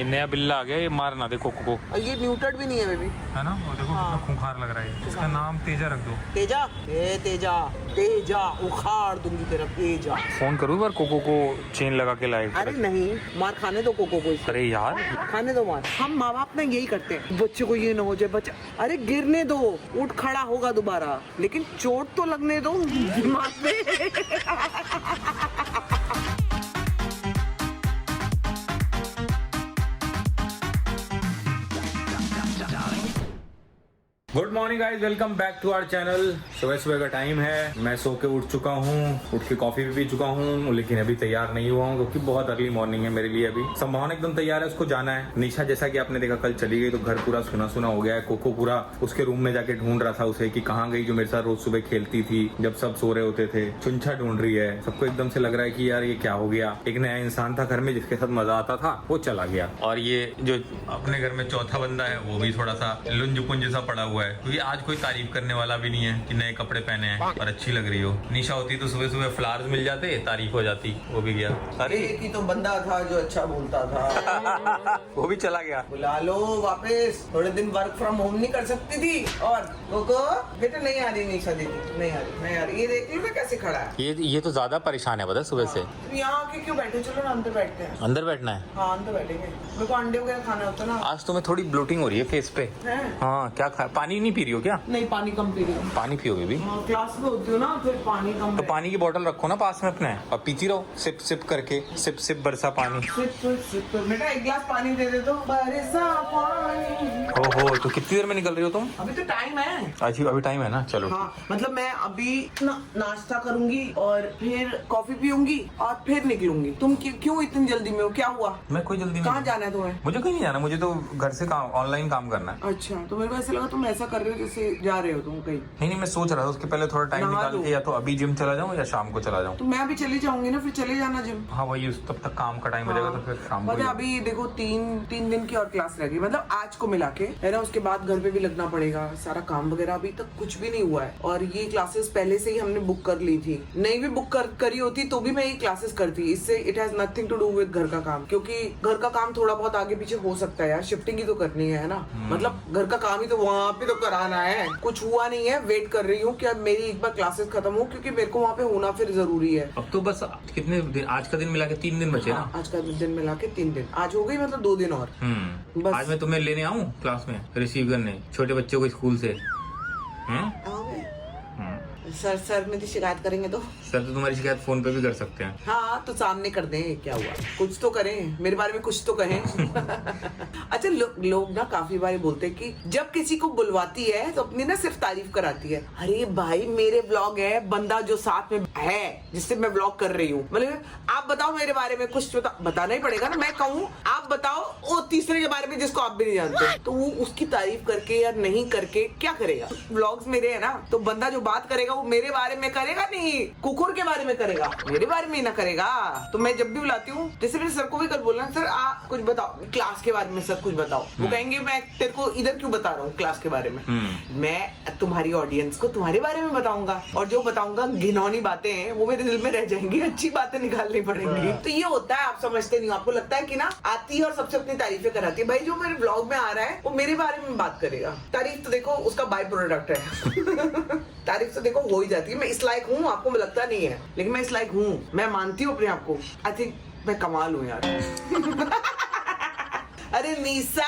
ये नया बिल्ला आ गया, ये मारना दे कोको को। और ये न्यूटेड भी नहीं है बेबी, है ना? वो देखो कितना खूंखार लग रहा है। इसका नाम तेजा रख दो। तेजा, तेजा तेजा उखाड़ दूंगी तेरा तेजा। फोन करूँ बार कोको को चेन लगा के लाए। अरे नहीं, मार खाने दो कोको को। अरे यार खाने दो मार। हम माँ बाप ना यही करते हैं, बच्चे को ये ना हो जाए, बच्चा अरे गिरने दो, उठ खड़ा होगा दोबारा, लेकिन चोट तो लगने दो दिमाग में। Good morning guys, welcome back to our channel. सुबह सुबह का टाइम है, मैं सो के उठ चुका हूँ, उठ के कॉफी भी पी चुका हूँ, लेकिन अभी तैयार नहीं हुआ हूँ क्योंकि बहुत अर्ली मॉर्निंग है मेरे लिए। अभी संभावना एकदम तैयार है, उसको जाना है। निशा जैसा कि आपने देखा कल चली गई तो घर पूरा सुना सुना हो गया है। कोको पूरा उसके रूम में जाके ढूंढ रहा था उसे कि कहाँ गई, जो मेरे साथ रोज सुबह खेलती थी जब सब सो रहे होते थे। चुंछा ढूंढ रही है। सबको एकदम से लग रहा है कि यार ये क्या हो गया, एक नया इंसान था घर में जिसके साथ मजा आता था, वो चला गया। और ये जो अपने घर में चौथा बंदा है वो भी थोड़ा सा लुंज पुंज सा पड़ा हुआ है, क्योंकि आज कोई तारीफ करने वाला भी नहीं है कि नए कपड़े पहने हैं और अच्छी लग रही हो। निशा होती तो सुबह सुबह फ्लावर्स मिल जाते, तारीफ हो जाती, वो भी गया। अरे एक ही तो बंदा था जो अच्छा बोलता था। वो भी चला गया। बुला लो वापस, थोड़े दिन वर्क फ्रॉम होम नहीं कर सकती थी? और कोको बेटा नहीं आ रही, निशा दीदी नहीं आ रही, नहीं आ रही। ये देख लो कैसे खड़ा है। ये तो ज्यादा परेशान है पता सुबह से। तुम यहाँ आके क्यों बैठे? चलो ना अंदर बैठते हैं। अंदर बैठना है? हाँ अंदर बैठेंगे, मेरे को अंडे वगैरह खाना होता ना। आज तुम्हें थोड़ी ब्लोटिंग हो रही है फेस पे। हाँ क्या खा, पानी नहीं पी रही हो क्या? नहीं पानी कम पी रही हूँ। पानी पियोगे भी? हाँ, क्लास में होती हूँ ना, फिर पानी कम। तो पानी की बोतल रखो ना पास में अपने और पीती रहो, सिप सिप करके, सिप सिप बरसा पानी। सिप बेटा एक गिलास पानी दे दे दो। बरसा पानी। ओहो, तो कितनी देर में निकल रही हो तुम? अभी तो टाइम है। अच्छा अभी टाइम है ना, चलो। हाँ मतलब मैं अभी नाश्ता करूंगी और फिर कॉफी पीऊंगी और फिर निकलूंगी। तुम क्यों इतनी जल्दी में हो, क्या हुआ? मैं कोई जल्दी नहीं। कहाँ जाना है तुम्हें? मुझे कहीं नहीं जाना, मुझे तो घर से काम, ऑनलाइन काम करना है। अच्छा, तो मेरे को ऐसा लगा तुम ऐसा कर रहे हो जैसे जा रहे हो तुम कहीं। नहीं, मैं सोच रहा था उसके पहले थोड़ा टाइम निकाल के या तो अभी जिम चला जाऊँ या शाम को चला जाऊँ। तो मैं अभी चली जाऊंगी ना, फिर चले जाना जिम। हाँ वही, तब तक काम का टाइम हो जाएगा तो फिर शाम को। अभी देखो तीन दिन की और क्लास रहेगी, मतलब आज को मिला के है ना। उसके बाद घर पे भी लगना पड़ेगा, सारा काम वगैरह अभी तक कुछ भी नहीं हुआ है। और ये क्लासेस पहले से ही हमने बुक कर ली थी, नहीं भी बुक करी होती तो भी मैं ये क्लासेस करती। इससे it has nothing to do with घर का काम, क्योंकि घर का काम थोड़ा बहुत आगे पीछे हो सकता है यार, शिफ्टिंग ही तो करनी है ना। मतलब घर का काम ही तो वहाँ पे तो कराना है, कुछ हुआ नहीं है। वेट कर रही हूँ कि अब मेरी एक बार क्लासेस खत्म हो, क्योंकि मेरे को वहाँ पे होना फिर जरूरी है। अब तो बस कितने दिन, आज का दिन मिला के 3 दिन बचे ना? आज का दिन मिला के 3 दिन, आज हो गई मतलब 2 दिन और। बस आज मैं तुम्हें लेने आऊँ क्लास में रिसीव करने छोटे बच्चों को स्कूल से? सर मेरी शिकायत करेंगे तो? सर तो तुम्हारी शिकायत फोन पे भी कर सकते हैं। हाँ तो सामने कर दें, क्या हुआ, कुछ तो करें, मेरे बारे में कुछ तो कहें। अच्छा लोग ना काफी बार बोलते हैं कि जब किसी को बुलवाती है तो अपनी ना सिर्फ तारीफ कराती है। अरे भाई मेरे ब्लॉग है, बंदा जो साथ में है जिससे मैं ब्लॉग कर रही हूँ, मतलब आप बताओ मेरे बारे में कुछ बताना ही पड़ेगा ना। मैं कहूँ आप बताओ, वो तीसरे के बारे में जिसको आप भी नहीं जानते, तो वो उसकी तारीफ करके या नहीं करके क्या करेगा? ब्लॉग्स मेरे है ना, तो बंदा जो बात करेगा वो मेरे बारे में करेगा, नहीं कुकुर के बारे में करेगा, मेरे बारे में ही ना करेगा। तो मैं जब भी बुलाती हूँ, जैसे मैंने सर को भी कल बोला, सर आप कुछ बताओ क्लास के बारे में, सर कुछ बताओ। वो कहेंगे मैं तेरे को इधर क्यों बता रहा हूँ क्लास के बारे में, मैं तुम्हारी ऑडियंस को तुम्हारे बारे में बताऊंगा, और जो बताऊंगा घिनौनी बातें हैं वो मेरे दिल में रह जाएंगी, अच्छी बातें निकालनी पड़ेंगी। तो ये होता है, आप समझते नहीं, आपको लगता है कि ना आती है और सबसे अपनी तारीफें कराती है। भाई जो मेरे ब्लॉग में आ रहा है वो मेरे बारे में बात करेगा। तारीफ तो देखो उसका बाय प्रोडक्ट है। तारीफ तो देखो हो ही जाती है। मैं इस लायक हूँ, आपको लगता नहीं है, लेकिन मैं इस लायक हूँ, मैं मानती हूँ अपने आप को। आई थिंक मैं कमाल हूँ यार। अरे निशा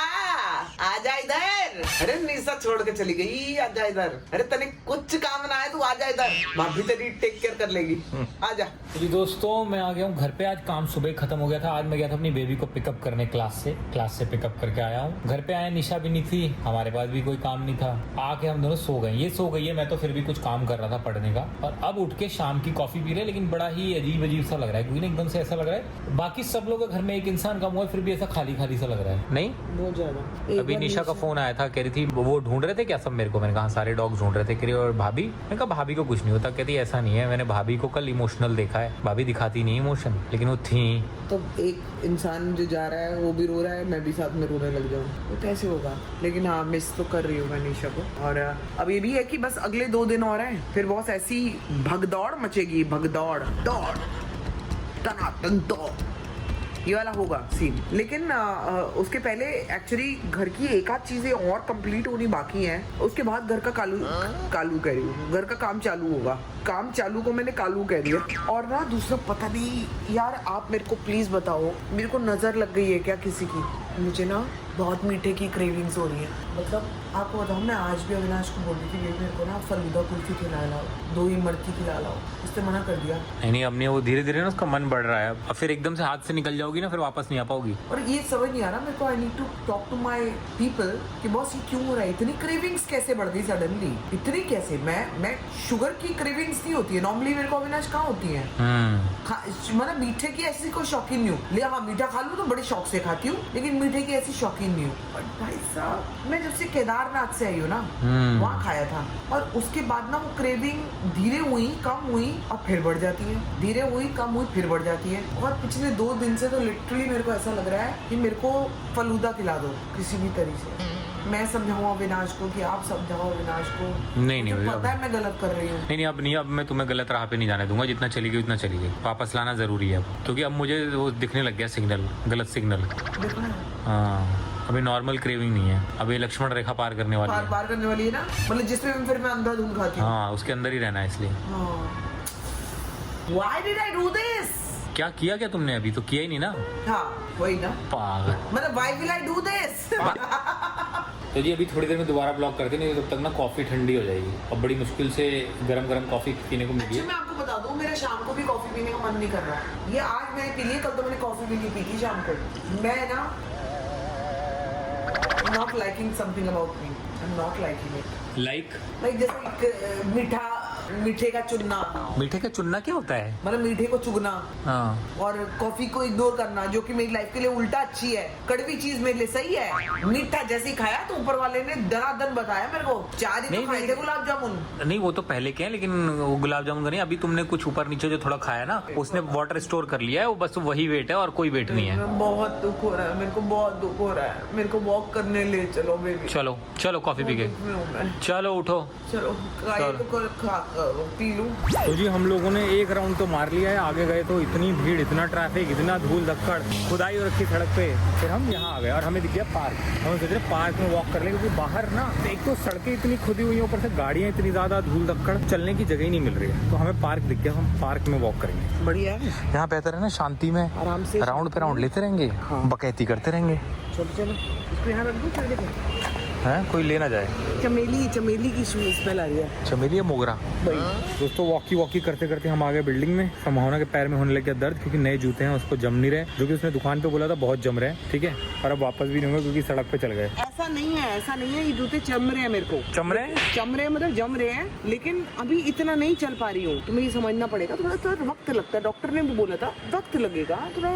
आजा इधर। अरे निशा छोड़ के चली गई, आजा इधर। अरे तने कुछ काम ना है, तू आजा इधर, भाभी तेरी टेक केयर कर लेगी, आजा। जी दोस्तों, मैं आ गया हूँ घर पे। आज काम सुबह खत्म हो गया था। आज मैं गया था अपनी बेबी को पिकअप करने क्लास से पिकअप करके आया हूँ। घर पे आए, निशा भी नहीं थी, हमारे पास भी कोई काम नहीं था। आके हम दोनों सो गए। ये सो गई है, मैं तो फिर भी कुछ काम कर रहा था पढ़ने का। और अब उठ के शाम की कॉफी पी रहे, लेकिन बड़ा ही अजीब सा लग रहा है, क्योंकि एकदम से ऐसा लग रहा है बाकी सब लोग घर में एक इंसान कम हुआ है, फिर भी ऐसा खाली खाली सा लग रहा है। नहीं बहुत ज्यादा। अभी निशा का फोन आया था, कह रही थी वो ढूंढ रहे थे क्या सब मेरे को। मैंने कहा सारे डॉग्स ढूंढ रहे थे। कह रही और भाभी? मैंने कहा भाभी को कुछ नहीं होता। कहती ऐसा नहीं है, मैंने भाभी को कल इमोशनल देखा है। भाभी दिखाती नहीं इमोशन, लेकिन वो थी। तो एक इंसान जो जा रहा है वो भी रो रहा है, मैं भी साथ में रोने लग जाऊँ, वो कैसे होगा? लेकिन हाँ मिस तो कर रही हूँ मैं निशा को। और अब ये भी है कि बस अगले 2 दिन और हैं, फिर बहुत ऐसी भगदौड़ मचेगी, भगदौड़ दौड़ टनाटन दौड़। ये वाला होगा सीन। लेकिन उसके पहले एक्चुअली घर की एक आध चीजें और कंप्लीट होनी बाकी हैं। उसके बाद घर का कालू कह रही हूँ, घर का काम चालू होगा। काम चालू को मैंने कालू कह दिया। और ना दूसरा पता नहीं यार, आप मेरे को प्लीज बताओ, मेरे को नजर लग गई है क्या किसी की? मुझे ना बहुत मीठे की क्रेविंग्स हो रही है। मतलब आपको बताऊँ, मैं आज भी अविनाश को बोल रही थी मेरे को ना फलूदा कुल्फी खिला लाओ, 2 इमरती खिला लाओ। उसने मना कर दिया। नहीं अब नहीं, वो धीरे धीरे ना उसका मन बढ़ रहा है। अब फिर एकदम से हाथ से निकल जाओगी ना, फिर वापस नहीं आ पाओगी। और ये समझ नहीं आ रहा मेरे को। I need to talk to my people कि बॉस ये क्यों हो रहा है? इतनी क्रेविंग्स कैसे बढ़ गई सडनली? इतनी कैसे? मैं शुगर की क्रेविंग्स नहीं होती है नॉर्मली मेरे को, अविनाश कहाँ होती है? मतलब मीठे की ऐसी कोई शौकीन नहीं हूँ। ले हाँ, मीठा खा लूँ तो बड़े शौक से खाती हूँ, लेकिन मीठे की ऐसी शौकीन नहीं हूँ। और भाई साहब, मैं जब से केदारनाथ से आई हूँ ना, वहाँ खाया था। और उसके बाद ना वो क्रेविंग धीरे हुई, कम हुई और फिर बढ़ जाती है, धीरे हुई, कम हुई, फिर बढ़ जाती है। और पिछले 2 दिन से तो लिटरली मेरे को ऐसा लग रहा है कि मेरे को फलूदा खिला दो किसी भी तरीके से। मैं समझाऊँ अविनाश को कि आप समझाओ अविनाश को? नहीं पता है मैं गलत कर रही हूँ। नहीं अब नहीं, अब मैं तुम्हें गलत राह पे नहीं जाने दूंगा। जितना चली गई उतना चली गई, वापस लाना जरूरी है अब, क्योंकि अब मुझे वो दिखने लग गया सिग्नल, गलत सिग्नल। हाँ, अभी नॉर्मल क्रेविंग नहीं है, अभी लक्ष्मण रेखा पार करने वाली है। पार करने वाली है ना, मतलब जिसमें फिर मैं अंधाधुंध खाती हूँ। हाँ, उसके अंदर ही रहना है इसलिए। Why did I do this? क्या किया क्या तुमने? अभी तो किया ही नहीं ना। हाँ वही ना, पागल। मतलब why will I do this? तो जी अभी थोड़ी देर में दोबारा ब्लॉग करते, नहीं तब तक ना कॉफी ठंडी हो जाएगी। अब बड़ी मुश्किल से गरम गरम कॉफी पीने को मिली है। मैं आपको बता दूं, मेरा शाम को भी कॉफी पीने का मन नहीं कर रहा। ये आज मैंने पी ली, कल तो मैंने कॉफी भी नहीं पी थी शाम को। मैं ना not liking something about me. I'm not liking it. Like जैसे मीठे का चुनना। मीठे का चुनना क्या होता है? मतलब मीठे को चुगना। हाँ। और कॉफी को इग्नोर करना, जो कि मेरी लाइफ के लिए उल्टा अच्छी है। कड़वी चीज मेरे लिए सही है। मीठा जैसे ही खाया तो ऊपर वाले ने दनादन बताया मेरे को। 4 ही तो खाए थे गुलाब जामुन। नहीं वो तो पहले के हैं, लेकिन वो गुलाब जामुन का नहीं। अभी तुमने कुछ ऊपर नीचे जो थोड़ा खाया ना, उसने वाटर स्टोर कर लिया है, वो बस वही वेट है और कोई वेट नहीं है। बहुत दुख हो रहा है मेरे को, बहुत दुख हो रहा है मेरे को। वॉक करने ले चलो बेबी। चलो चलो कॉफी पी के चलो, उठो चलो पी लूं। तो जी हम लोगों ने एक राउंड तो मार लिया है। आगे गए तो इतनी भीड़, इतना ट्रैफिक, इतना धूल धक्कड़, खुदाई हो रखी सड़क पे। फिर हम यहाँ आ गए और हमें दिख गया पार्क। हम सोच रहे पार्क में वॉक कर ले, क्योंकि बाहर ना एक तो सड़कें इतनी खुदी हुई हैं, ऊपर से गाड़ियाँ इतनी ज्यादा, धूल धक्कड़, चलने की जगह ही नहीं मिल रही है। तो हमें पार्क दिख गया, हम पार्क में वॉक करेंगे। बढ़िया है, यहाँ बेहतर है ना, शांति में आराम से राउंड पे राउंड लेते रहेंगे। हाँ। बकैती करते रहेंगे। चलो इसको यहाँ रख दूं। है कोई लेना जाए। चमेली की स्मेल आ रही है। चमेली या मोगरा? दोस्तों वॉकी करते करते हम आ गए बिल्डिंग में। संभावना के पैर में होने लग गया दर्द, क्योंकि नए जूते हैं, उसको जम नहीं रहे, जो कि उसने दुकान पे बोला था बहुत जम रहे हैं। ठीक है, और अब वापस भी नहीं होंगे क्योंकि सड़क पे चल गए। ऐसा नहीं है, ये जूते चम रहे हैं मेरे को। चम रहे मतलब जम रहे हैं, लेकिन अभी इतना नहीं चल पा रही हूँ। तुम्हें ये समझना पड़ेगा, थोड़ा सा वक्त लगता है। डॉक्टर ने भी बोला था वक्त लगेगा, थोड़ा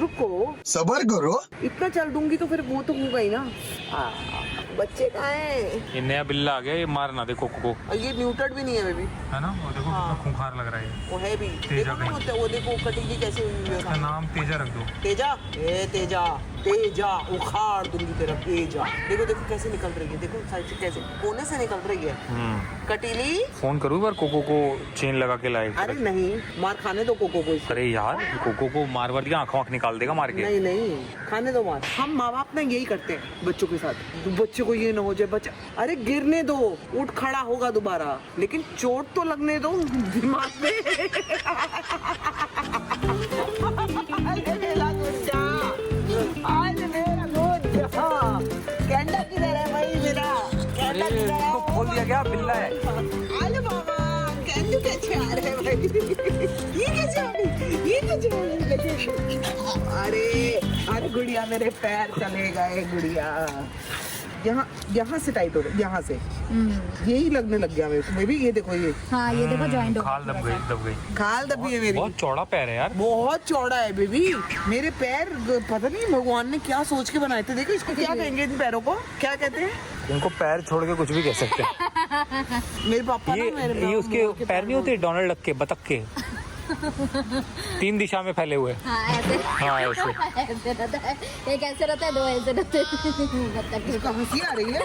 रुको, सब्र करो। इतना चल दूंगी तो फिर वो तो होगा ही ना। बच्चे कहाँ हैं? ये नया बिल्ला आ गया, ये मार ना दे कोको को। और ये न्यूटर्ड भी नहीं है बेबी, है ना? वो देखो कितना खूंखार लग रहा है। वो है भी। तेजा देखो ना, वो देखो कटेगी कैसे हुई है। इसका नाम तेजा रख दो। तेजा, ए तेजा उखाड़ दूंगी तेरा तेजा। देखो कैसे निकल रही है, देखो साइड से कैसे कोने से निकल रही है। कटीली फोन करूँ एक बार, कोको को चेन लगा के लाए। अरे नहीं, मार खाने दो कोको को। अरे यार कोको को मार दिया, आंख निकाल देगा मार के। नहीं खाने दो मार। हम माँ बाप ना यही करते हैं बच्चों के साथ। तो बच्चे को ये ना हो जाए, बच्चा अरे गिरने दो, उठ खड़ा होगा दोबारा, लेकिन चोट तो लगने दो दिमाग में। कैंडा किधर है भाई मेरा? कैंडा किधर है? खोल दिया क्या? बिल्ला है। अरे बाबा कैंडू कैसे आ रहे हैं भाई? ये कैसे आ गई? अरे गुड़िया मेरे पैर चले गए गुड़िया। यहाँ से टाइट हो रहा है, यहाँ से यही लगने लग गया मेरे को। मैं भी ये देखो, ये हाँ ये देखो जॉइंट हो खाल दब गई। खाल दबी है मेरी। बहुत चौड़ा पैर है यार, बहुत चौड़ा है बेबी मेरे पैर। पता नहीं भगवान ने क्या सोच के बनाए थे। देखो इसको क्या कहेंगे, इन पैरों को क्या कहते हैं? उनको पैर छोड़ के कुछ भी कह सकते हैं। मेरे पापा ये उसके पैर नहीं होते डोनाल्ड डक के, बतख के। 3 दिशा में फैले हुए। हाँ ऐसे हाँ ऐसे। ऐसे रहता है, एक ऐसे रहता है, 2 ऐसे रहते हैं। इसको हंसी आ रही है।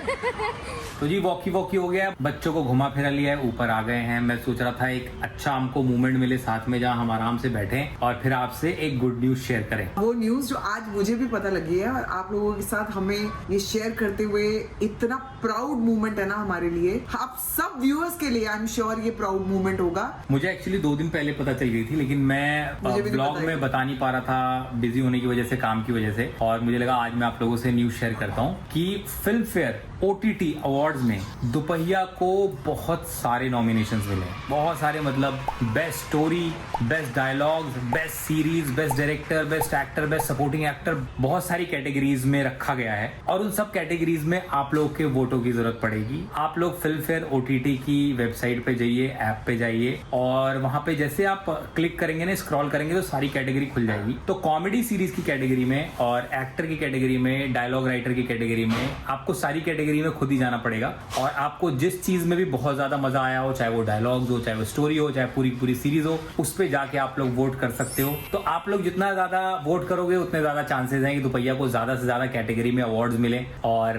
तो जी वॉकी वॉकी हो गया, बच्चों को घुमा फिरा लिया है, ऊपर आ गए हैं। मैं सोच रहा था एक अच्छा हमको मूवमेंट मिले साथ में, जहाँ हम आराम से बैठे और फिर आपसे एक गुड न्यूज शेयर करें। वो न्यूज जो आज मुझे भी पता लगी है और आप लोगों के साथ हमें ये शेयर करते हुए इतना प्राउड मूवमेंट है ना हमारे लिए, आप सब व्यूअर्स के लिए। आई एम श्योर ये प्राउड मूवमेंट होगा। मुझे एक्चुअली 2 दिन पहले पता चल गई थी, लेकिन मैं मुझे भी नहीं ब्लॉग पता में है। बता नहीं पा रहा था, बिजी होने की वजह से, काम की वजह से। और मुझे लगा आज मैं आप लोगों से न्यूज शेयर करता हूँ कि फिल्म फेयर OTT अवार्ड्स में दुपहिया को बहुत सारे नॉमिनेशंस मिले, बहुत सारे, मतलब best story, best dialogues, best series, best director, best actor, best supporting actor, बहुत सारी कैटेगरीज में रखा गया है। और उन सब कैटेगरीज में आप लोगों के वोटों की जरूरत पड़ेगी। आप लोग फिल्म फेयर OTT की वेबसाइट पे जाइए, ऐप पे जाइए, और वहां पे जैसे आप क्लिक करेंगे ना, स्क्रॉल करेंगे तो सारी कैटेगरी खुल जाएगी। तो कॉमेडी सीरीज की कैटेगरी में और एक्टर की कैटेगरी में, डायलॉग राइटर की कैटेगरी में, आपको सारी कैटेगरी में खुद ही जाना पड़ेगा। और आपको जिस चीज में भी बहुत ज्यादा मजा आया हो, चाहे वो डायलॉग्स हो, चाहे वो स्टोरी हो, चाहे पूरी पूरी सीरीज हो, उस पे जाके आप लोग वोट कर सकते हो। तो आप लोग जितना ज्यादा वोट करोगे उतने ज्यादा चांसेस हैं कि दुपहिया को ज्यादा से ज्यादा कैटेगरी में अवार्ड्स मिले। और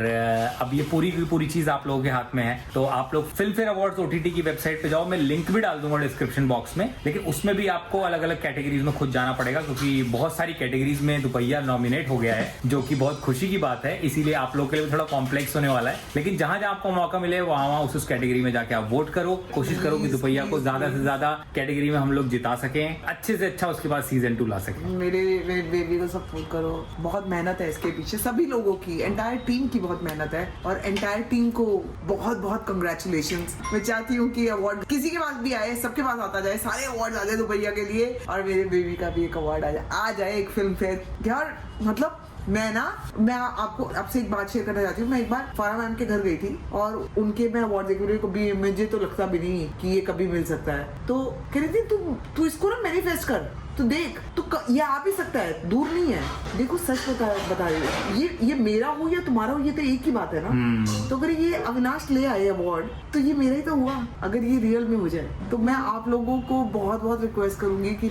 अब ये पूरी की पूरी चीज आप लोगों के हाथ में है। तो आप लोग फिल्म फेयर अवार्ड्स OTT की वेबसाइट पे जाओ, मैं लिंक भी डाल दूंगा डिस्क्रिप्शन बॉक्स में, लेकिन उसमें भी आपको अलग अलग कैटेगरीज में खुद जाना पड़ेगा, क्योंकि बहुत सारी कैटेगरीज में दुपहिया नॉमिनेट हो गया है, जो कि बहुत खुशी की बात है। इसीलिए आप लोगों के लिए थोड़ा कॉम्प्लेक्स होने वाला है, लेकिन जहां जहां आपको मौका मिले वहां उस कैटेगरी में जाके आप वोट करो। कोशिश करो कि दुपहिया को ज्यादा से ज्यादा कैटेगरी में हम लोग जिता सकें, अच्छे से अच्छा उसके बाद सीजन 2 ला सकें। मेरे बेबी को सपोर्ट करो, बहुत मेहनत है इसके पीछे, सभी लोगों की, एंटायर टीम की बहुत मेहनत है। और एंटायर टीम को बहुत बहुत कंग्रेचुलेशंस। मैं चाहती हूँ कि अवार्ड किसी के पास भी आए, सबके पास आता जाए, सारे अवार्ड आ जाए दुपहिया के लिए, और मेरे बेबी का भी एक अवार्ड आ जाए एक फिल्म फेयर। यार मतलब मैं आपसे एक बात शेयर करना चाहती हूँ। मैं एक बार फारा मैम के घर गई थी और उनके मैं अवार्ड देख रही कभी, मुझे तो लगता भी नहीं कि ये कभी मिल सकता है। तो कह रही थी तू इसको ना मैनिफेस्ट कर, तो देख ये आ भी सकता है, दूर नहीं है। देखो सच बता रही हूँ, ये मेरा हो या तुम्हारा हो, ये तो एक ही बात है ना। तो अगर ये अविनाश ले आए अवार्ड तो ये मेरा ही तो हुआ, अगर ये रियल में हो जाए। तो मैं आप लोगों को बहुत बहुत रिक्वेस्ट करूंगी कि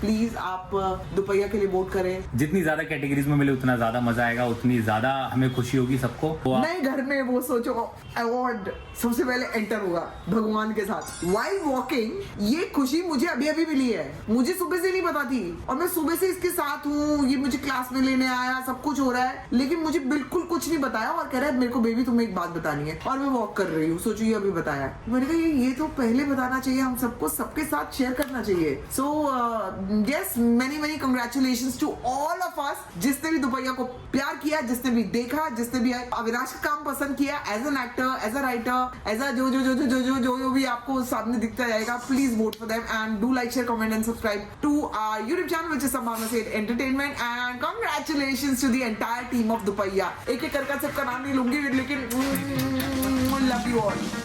प्लीज आप दुपहिया के लिए वोट करें। जितनी ज्यादा कैटेगरीज में मिले उतना ज्यादा मजा आएगा, उतनी ज्यादा हमें खुशी होगी सबको। नए घर में वो सोचो अवार्ड सबसे पहले एंटर हुआ भगवान के साथ व्हाइल वॉकिंग। ये खुशी मुझे अभी अभी मिली है, मुझे सुबह से नहीं पता थी, और मैं सुबह से इसके साथ हूँ, ये मुझे क्लास में लेने आया, सब कुछ हो रहा है, लेकिन मुझे बिल्कुल कुछ नहीं बताया और कह रहा है मेरे को बेबी तुम्हें एक बात बतानी है, और मैं वॉक कर रही हूँ। सोचो ये अभी बताया। मैंने कहा ये तो पहले बताना चाहिए, हम सबको सबके साथ शेयर करना चाहिए। So yes, many congratulations to all of us, जिसने भी दुपहिया को प्यार किया, जिसने भी देखा, जिसने भी अविनाश का काम पसंद किया, as an actor, as a writer, as a जो भी आपको सामने दिखता जाएगा, please vote for them and do like, share, comment and subscribe to our YouTube channel which is Sambhavna Seth Entertainment, and congratulations to the entire team of दुपहिया। एक एक करके सबका नाम नहीं लूंगी, लेकिन love you all.